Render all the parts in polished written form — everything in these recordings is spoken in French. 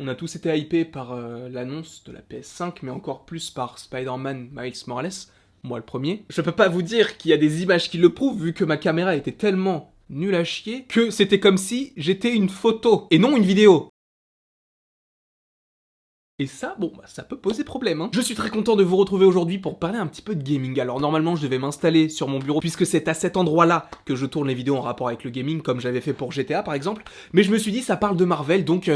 On a tous été hypés par l'annonce de la PS5, mais encore plus par Spider-Man Miles Morales, moi le premier. Je peux pas vous dire qu'il y a des images qui le prouvent, vu que ma caméra était tellement nulle à chier, que c'était comme si j'étais une photo, et non une vidéo. Et ça, bon, bah, ça peut poser problème, hein. Je suis très content de vous retrouver aujourd'hui pour parler un petit peu de gaming. Alors normalement, je devais m'installer sur mon bureau, puisque c'est à cet endroit-là que je tourne les vidéos en rapport avec le gaming, comme j'avais fait pour GTA par exemple. Mais je me suis dit, ça parle de Marvel, donc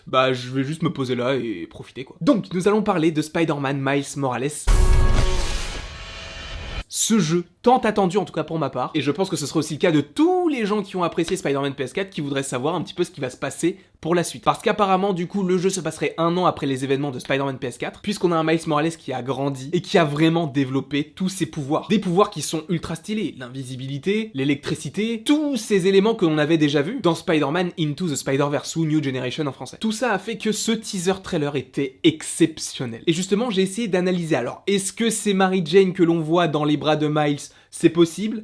bah je vais juste me poser là et profiter quoi. Donc, nous allons parler de Spider-Man Miles Morales. Ce jeu, tant attendu en tout cas pour ma part, et je pense que ce sera aussi le cas de tous les gens qui ont apprécié Spider-Man PS4 qui voudraient savoir un petit peu ce qui va se passer pour la suite. Parce qu'apparemment, du coup, le jeu se passerait 1 an après les événements de Spider-Man PS4, puisqu'on a un Miles Morales qui a grandi et qui a vraiment développé tous ses pouvoirs. Des pouvoirs qui sont ultra stylés, l'invisibilité, l'électricité, tous ces éléments que l'on avait déjà vus dans Spider-Man Into the Spider-Verse ou New Generation en français. Tout ça a fait que ce teaser trailer était exceptionnel. Et justement, j'ai essayé d'analyser. Alors, est-ce que c'est Mary Jane que l'on voit dans les bras de Miles? C'est possible,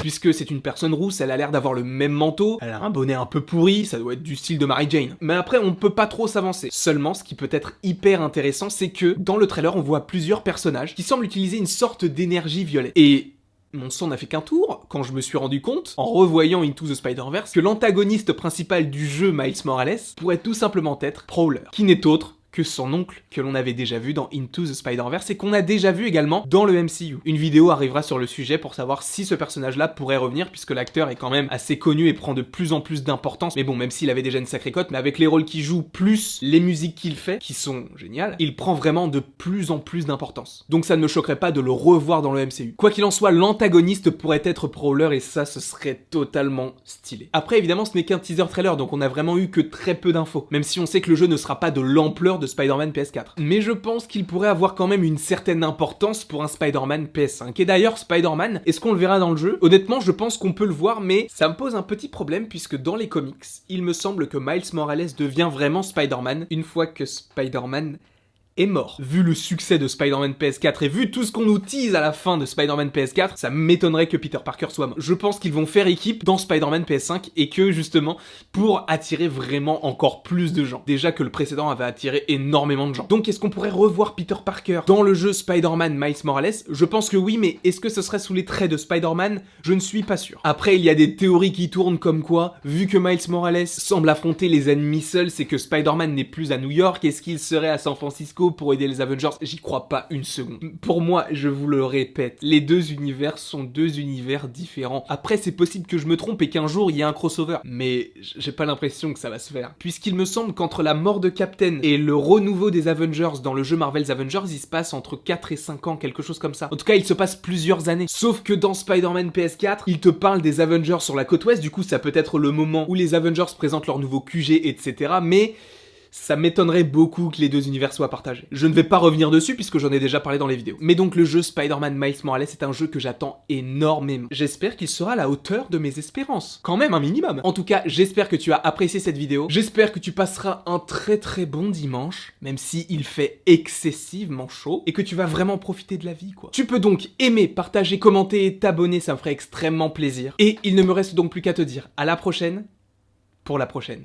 puisque c'est une personne rousse, elle a l'air d'avoir le même manteau, elle a un bonnet un peu pourri, ça doit être du style de Mary Jane. Mais après, on peut pas trop s'avancer. Seulement, ce qui peut être hyper intéressant, c'est que dans le trailer, on voit plusieurs personnages qui semblent utiliser une sorte d'énergie violette. Et mon sang n'a fait qu'un tour quand je me suis rendu compte, en revoyant Into the Spider-Verse, que l'antagoniste principal du jeu Miles Morales pourrait tout simplement être Prowler, qui n'est autre que son oncle que l'on avait déjà vu dans Into the Spider-Verse et qu'on a déjà vu également dans le MCU. Une vidéo arrivera sur le sujet pour savoir si ce personnage-là pourrait revenir, puisque l'acteur est quand même assez connu et prend de plus en plus d'importance. Mais bon, même s'il avait déjà une sacrée cote, mais avec les rôles qu'il joue, plus les musiques qu'il fait, qui sont géniales, il prend vraiment de plus en plus d'importance. Donc ça ne me choquerait pas de le revoir dans le MCU. Quoi qu'il en soit, l'antagoniste pourrait être Prowler et ça, ce serait totalement stylé. Après, évidemment, ce n'est qu'un teaser trailer, donc on a vraiment eu que très peu d'infos, même si on sait que le jeu ne sera pas de l'ampleur de Spider-Man PS4. Mais je pense qu'il pourrait avoir quand même une certaine importance pour un Spider-Man PS5. Et d'ailleurs, Spider-Man, est-ce qu'on le verra dans le jeu? Honnêtement, je pense qu'on peut le voir, mais ça me pose un petit problème puisque dans les comics, il me semble que Miles Morales devient vraiment Spider-Man une fois que Spider-Man est mort. Vu le succès de Spider-Man PS4 et vu tout ce qu'on nous tease à la fin de Spider-Man PS4, ça m'étonnerait que Peter Parker soit mort. Je pense qu'ils vont faire équipe dans Spider-Man PS5 et que justement, pour attirer vraiment encore plus de gens. Déjà que le précédent avait attiré énormément de gens. Donc est-ce qu'on pourrait revoir Peter Parker dans le jeu Spider-Man Miles Morales? Je pense que oui, mais est-ce que ce serait sous les traits de Spider-Man? Je ne suis pas sûr. Après, il y a des théories qui tournent comme quoi, vu que Miles Morales semble affronter les ennemis seuls, c'est que Spider-Man n'est plus à New York, est-ce qu'il serait à San Francisco pour aider les Avengers? J'y crois pas une seconde. Pour moi, je vous le répète, les deux univers sont deux univers différents. Après, c'est possible que je me trompe et qu'un jour il y ait un crossover, mais j'ai pas l'impression que ça va se faire. Puisqu'il me semble qu'entre la mort de Captain et le renouveau des Avengers dans le jeu Marvel's Avengers, il se passe entre 4 et 5 ans, quelque chose comme ça. En tout cas, il se passe plusieurs années. Sauf que dans Spider-Man PS4, il te parle des Avengers sur la côte ouest, du coup ça peut être le moment où les Avengers présentent leur nouveau QG, etc. Mais ça m'étonnerait beaucoup que les deux univers soient partagés. Je ne vais pas revenir dessus puisque j'en ai déjà parlé dans les vidéos. Mais donc le jeu Spider-Man Miles Morales est un jeu que j'attends énormément. J'espère qu'il sera à la hauteur de mes espérances. Quand même un minimum. En tout cas, j'espère que tu as apprécié cette vidéo. J'espère que tu passeras un très très bon dimanche, même si il fait excessivement chaud, et que tu vas vraiment profiter de la vie, quoi. Tu peux donc aimer, partager, commenter et t'abonner, ça me ferait extrêmement plaisir. Et il ne me reste donc plus qu'à te dire à la prochaine pour la prochaine.